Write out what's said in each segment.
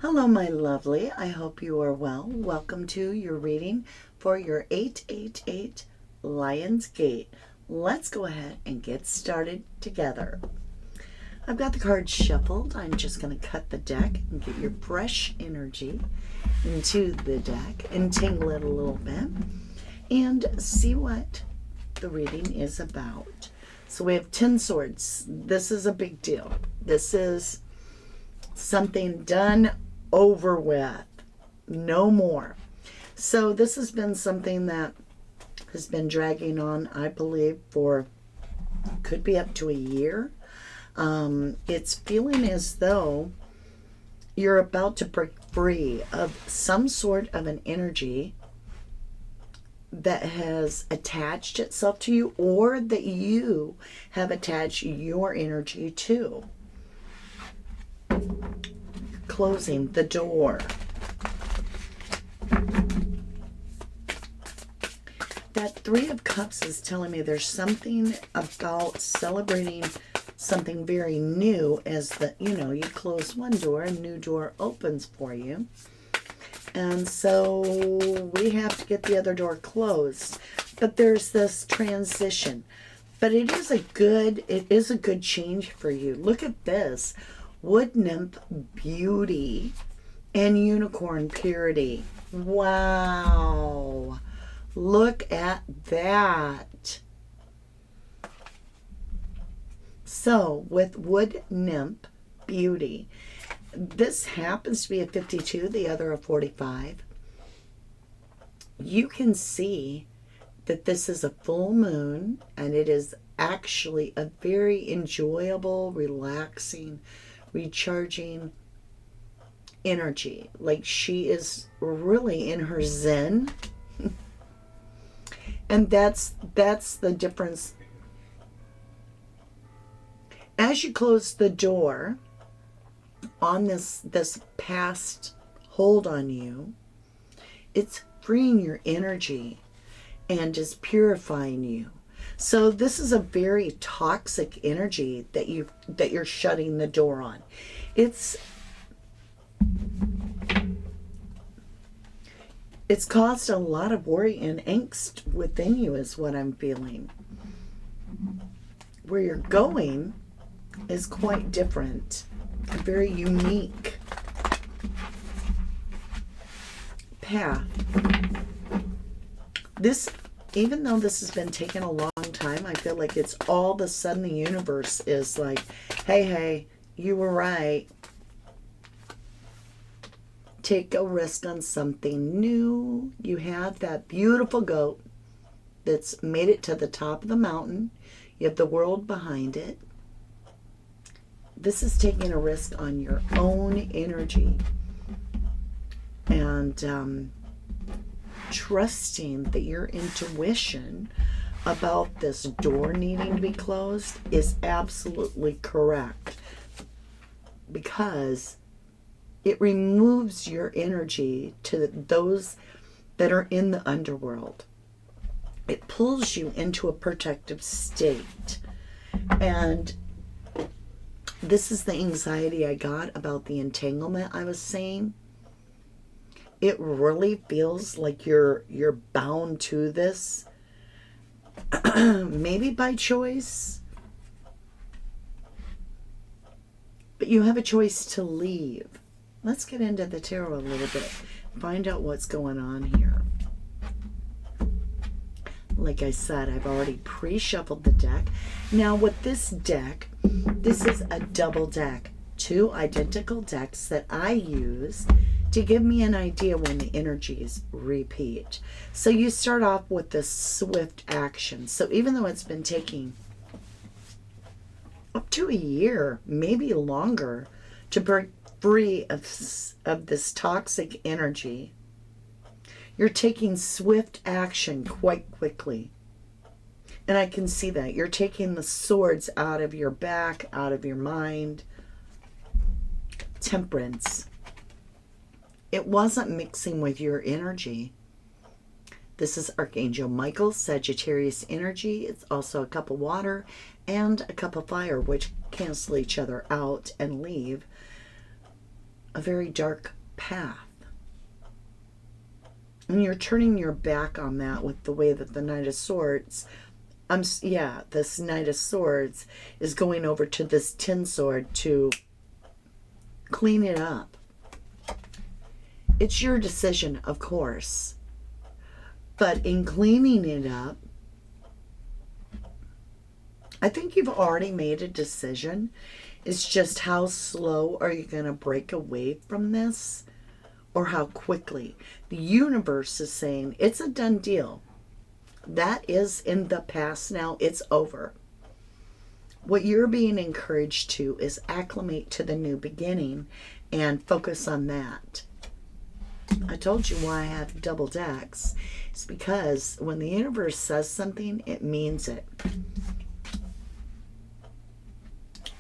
Hello, my lovely. I hope you are well. Welcome to your reading for your 888 Lions Gate. Let's go ahead and get started together. I've got the cards shuffled. I'm just going to cut the deck and get your fresh energy into the deck, entangle it a little bit, and see what the reading is about. So we have 10 swords. This is a big deal. This is something done, over with, no more. So this has been something that has been dragging on, I believe, for could be up to a year. It's feeling as though you're about to break free of some sort of an energy that has attached itself to you, or that you have attached your energy to. Closing the door. That Three of Cups is telling me there's something about celebrating something very new, as the, you close one door, a new door opens for you. And so we have to get the other door closed. But there's this transition. But it is a good change for you. Look at this. Wood nymph beauty and unicorn purity. Wow. Look at that. So with wood nymph beauty, this happens to be a 52, the other a 45. You can see that this is a full moon, and it is actually a very enjoyable, relaxing, recharging energy. Like, she is really in her zen. And that's the difference. As you close the door on this past hold on you, it's freeing your energy and just purifying you. So this is a very toxic energy that you're shutting the door on. It's caused a lot of worry and angst within you, is what I'm feeling. Where you're going is quite different, a very unique path. Even though this has been taking a long time, I feel like it's all of a sudden the universe is like, hey, you were right. Take a risk on something new. You have that beautiful goat that's made it to the top of the mountain. You have the world behind it. This is taking a risk on your own energy. And trusting that your intuition about this door needing to be closed is absolutely correct, because it removes your energy to those that are in the underworld. It pulls you into a protective state. And this is the anxiety I got about the entanglement I was saying. It really feels like you're bound to this, maybe by choice, but you have a choice to leave. Let's get into the tarot a little bit, find out what's going on here. Like I said, I've already pre-shuffled the deck. Now with this deck, this is a double deck, 2 identical decks that I use to give me an idea when the energies repeat. So you start off with this swift action. So even though it's been taking up to a year, maybe longer, to break free of this toxic energy, you're taking swift action quite quickly. And I can see that. You're taking the swords out of your back, out of your mind. Temperance. It wasn't mixing with your energy. This is Archangel Michael, Sagittarius energy. It's also a cup of water and a cup of fire, which cancel each other out and leave a very dark path. And you're turning your back on that with the way that the Knight of Swords, this Knight of Swords is going over to this Tin Sword to clean it up. It's your decision, of course. But in cleaning it up, I think you've already made a decision. It's just how slow are you going to break away from this, or how quickly. The universe is saying it's a done deal. That is in the past now. It's over. What you're being encouraged to is acclimate to the new beginning and focus on that. I told you why I have double decks. It's because when the universe says something, it means it.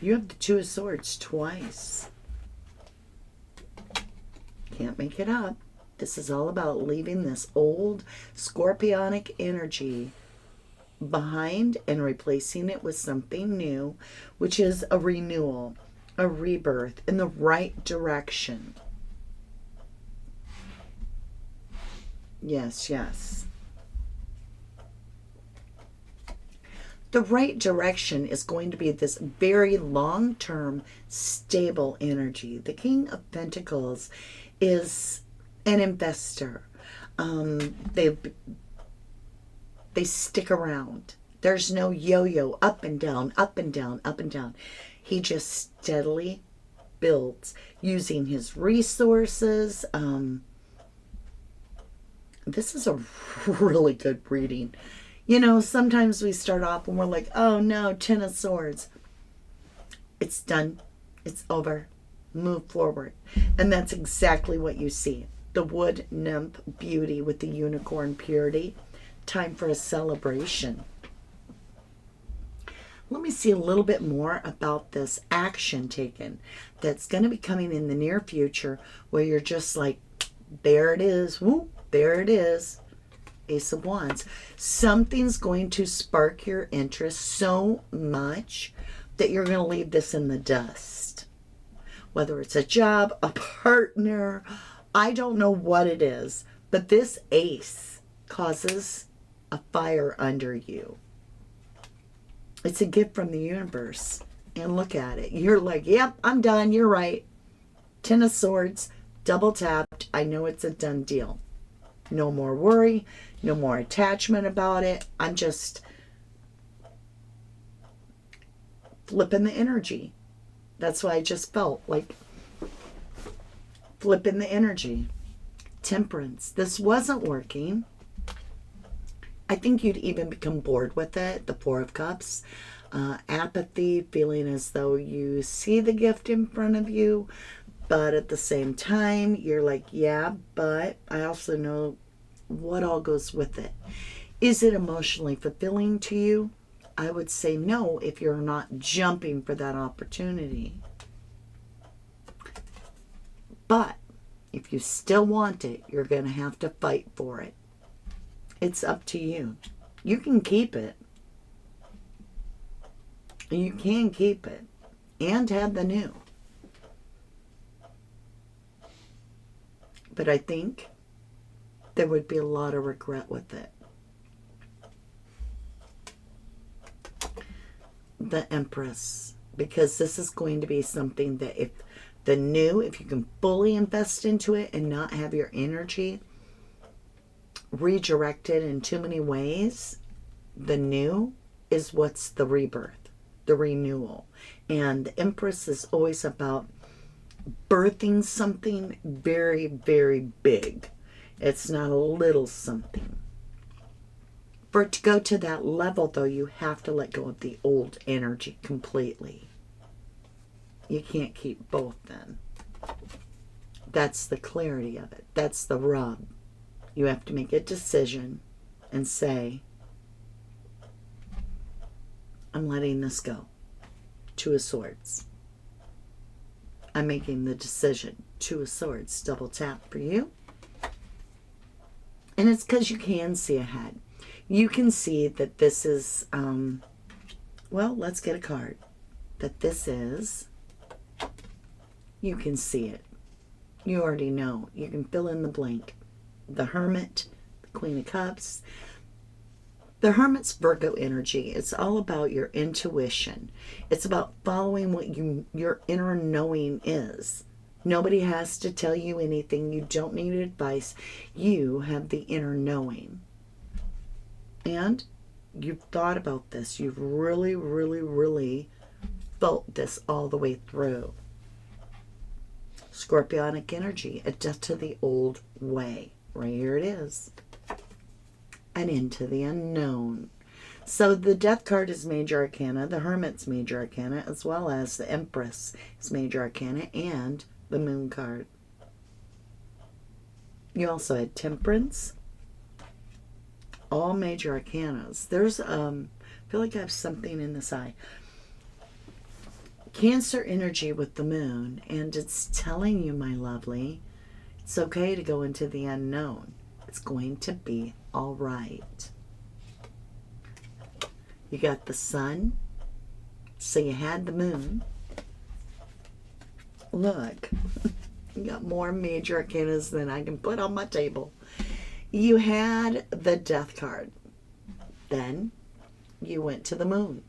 You have the Two of Swords twice. Can't make it up. This is all about leaving this old scorpionic energy behind and replacing it with something new, which is a renewal, a rebirth in the right direction. Yes, yes. The right direction is going to be this very long-term, stable energy. The King of Pentacles is an investor. They stick around. There's no yo-yo, up and down, up and down, up and down. He just steadily builds using his resources. This is a really good reading. You know, sometimes we start off and we're like, oh no, Ten of Swords. It's done. It's over. Move forward. And that's exactly what you see. The wood nymph beauty with the unicorn purity. Time for a celebration. Let me see a little bit more about this action taken that's going to be coming in the near future, where you're just like, there it is. Whoop, there it is. Ace of Wands. Something's going to spark your interest so much that you're going to leave this in the dust. Whether it's a job, a partner, I don't know what it is, but this ace causes a fire under you. It's a gift from the universe. And look at it. You're like, yep, I'm done. You're right. Ten of Swords, double tapped. I know it's a done deal. No more worry. No more attachment about it. I'm just flipping the energy. That's why I just felt like flipping the energy. Temperance. This wasn't working. I think you'd even become bored with it. The Four of Cups. Apathy, feeling as though you see the gift in front of you, but at the same time, you're like, yeah, but I also know what all goes with it. Is it emotionally fulfilling to you? I would say no if you're not jumping for that opportunity. But if you still want it, you're going to have to fight for it. It's up to you. You can keep it. You can keep it and have the new. But I think there would be a lot of regret with it. The Empress. Because this is going to be something that if you can fully invest into it and not have your energy redirected in too many ways, the new is what's the rebirth, the renewal. And the Empress is always about birthing something very, very big. It's not a little something. For it to go to that level, though, you have to let go of the old energy completely. You can't keep both then. That's the clarity of it. That's the rub. You have to make a decision and say, I'm letting this go. Two of Swords. I'm making the decision. Two of Swords. Double tap for you. And it's because you can see ahead. You can see that this is, well, let's get a card. That this is, you can see it. You already know. You can fill in the blank. The Hermit, the Queen of Cups. The Hermit's Virgo energy. It's all about your intuition. It's about following what your inner knowing is. Nobody has to tell you anything. You don't need advice. You have the inner knowing. And you've thought about this. You've really, really, really felt this all the way through. Scorpionic energy, a death to the old way. Right here it is. And into the unknown. So the Death card is Major Arcana, the Hermit's Major Arcana, as well as the Empress is Major Arcana, and the Moon card. You also had Temperance. All Major Arcanas. There's, I feel like I have something in this eye. Cancer energy with the Moon, and it's telling you, my lovely, it's okay to go into the unknown. It's going to be all right. You got the Sun, so you had the Moon. Look, you got more Major Arcanas than I can put on my table. You had the Death card. Then you went to the Moon.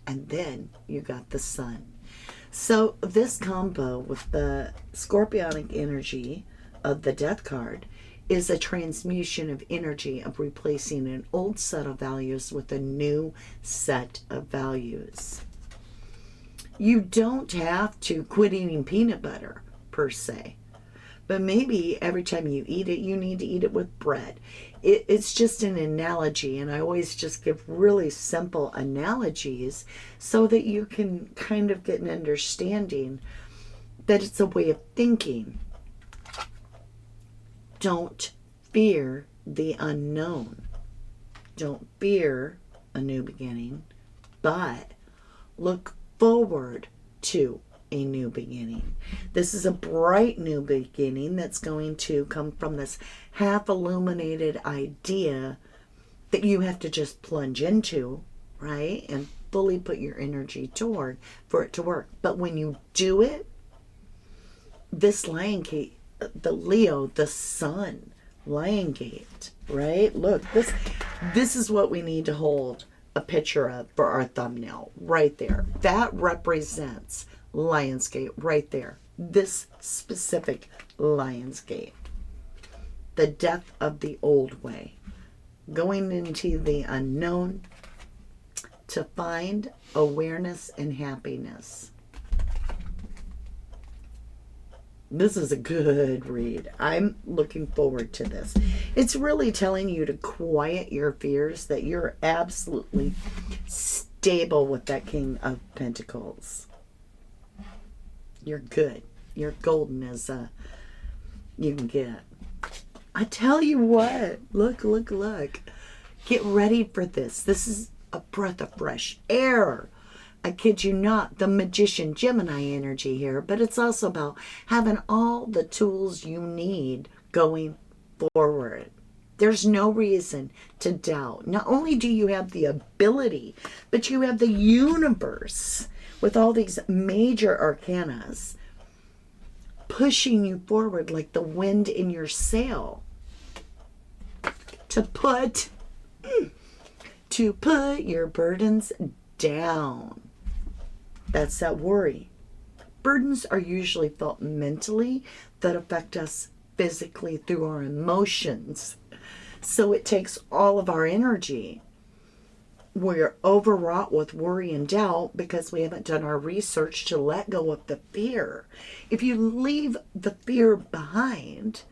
And then you got the Sun. So this combo with the Scorpionic energy of the Death card is a transmutation of energy of replacing an old set of values with a new set of values. You don't have to quit eating peanut butter, per se. But maybe every time you eat it, you need to eat it with bread. It's just an analogy, and I always just give really simple analogies so that you can kind of get an understanding that it's a way of thinking. Don't fear the unknown. Don't fear a new beginning, but look forward to a new beginning. This is a bright new beginning that's going to come from this half illuminated idea that you have to just plunge into, right? And fully put your energy toward for it to work. But when you do it, this Lion Gate, the Leo, the Sun, Lion Gate, right? Look, this is what we need to hold a picture of for our thumbnail right there. That represents Lionsgate right there. This specific Lionsgate. The death of the old way. Going into the unknown to find awareness and happiness. This is a good read. I'm looking forward to this. It's really telling you to quiet your fears, that you're absolutely stable with that King of Pentacles. You're good. You're golden as you can get. I tell you what. Look, look, look. Get ready for this. This is a breath of fresh air. I kid you not, the Magician Gemini energy here, but it's also about having all the tools you need going forward. There's no reason to doubt. Not only do you have the ability, but you have the universe with all these major arcanas pushing you forward like the wind in your sail to put your burdens down. That's that worry. Burdens are usually felt mentally that affect us physically through our emotions. So it takes all of our energy. We're overwrought with worry and doubt because we haven't done our research to let go of the fear. If you leave the fear behind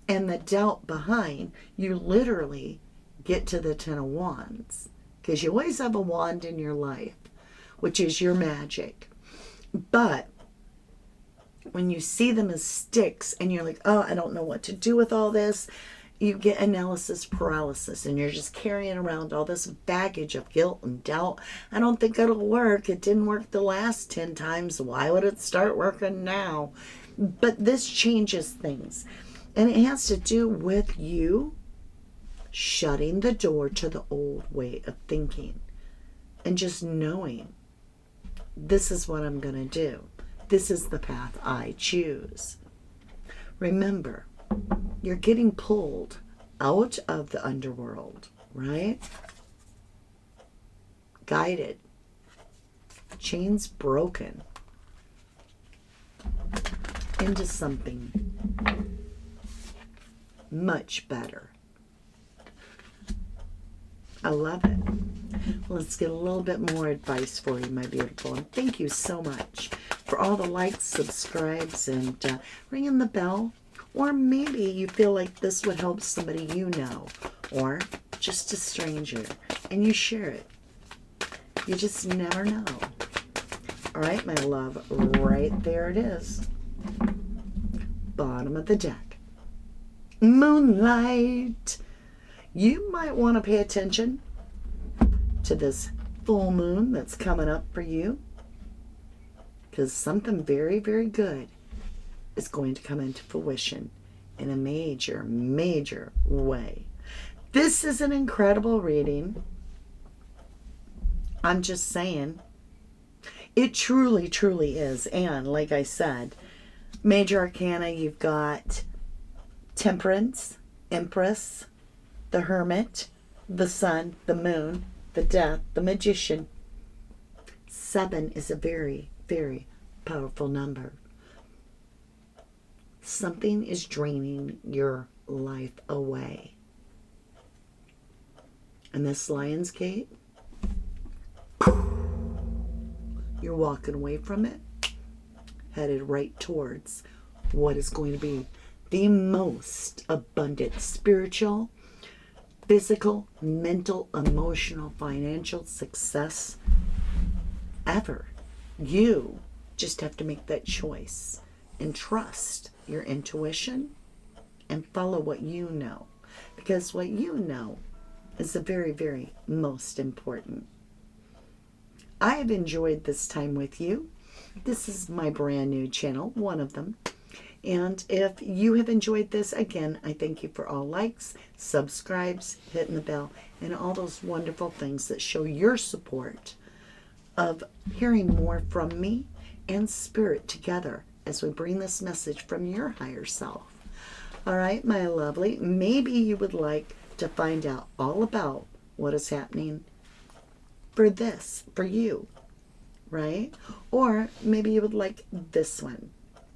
and the doubt behind, you literally get to the Ten of Wands. Because you always have a wand in your life, which is your magic. But when you see them as sticks and you're like, oh, I don't know what to do with all this, you get analysis paralysis and you're just carrying around all this baggage of guilt and doubt. I don't think it'll work. It didn't work the last 10 times. Why would it start working now? But this changes things. And it has to do with you shutting the door to the old way of thinking and just knowing this is what I'm going to do. This is the path I choose. Remember, you're getting pulled out of the underworld, right? Guided. Chains broken. Into something much better. I love it. Let's get a little bit more advice for you, my beautiful. And thank you so much for all the likes, subscribes, and ringing the bell. Or maybe you feel like this would help somebody you know, or just a stranger, and you share it. You just never know. All right, my love, right there it is. Bottom of the deck. Moonlight. You might want to pay attention to this full moon that's coming up for you, because something very, very good is going to come into fruition in a major, major way. This is an incredible reading. I'm just saying. It truly, truly is. And like I said, major arcana, you've got Temperance, Empress, the Hermit, the Sun, the Moon, the Death, the Magician. 7 is a very, very powerful number. Something is draining your life away. And this Lion's Gate, you're walking away from it, headed right towards what is going to be the most abundant spiritual, physical, mental, emotional, financial success ever. You just have to make that choice and trust your intuition and follow what you know, because what you know is the very, very most important. I have enjoyed this time with you. This is my brand new channel, one of them. And if you have enjoyed this, again, I thank you for all likes, subscribes, hitting the bell, and all those wonderful things that show your support of hearing more from me and Spirit together as we bring this message from your higher self. All right, my lovely, maybe you would like to find out all about what is happening for this, for you, right? Or maybe you would like this one.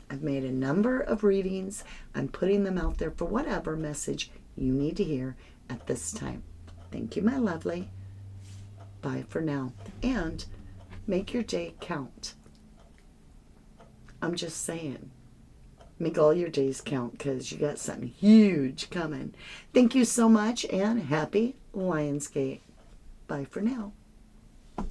I've made a number of readings. I'm putting them out there for whatever message you need to hear at this time. Thank you, my lovely. Bye for now. And make your day count. I'm just saying. Make all your days count, because you got something huge coming. Thank you so much, and happy Lionsgate. Bye for now.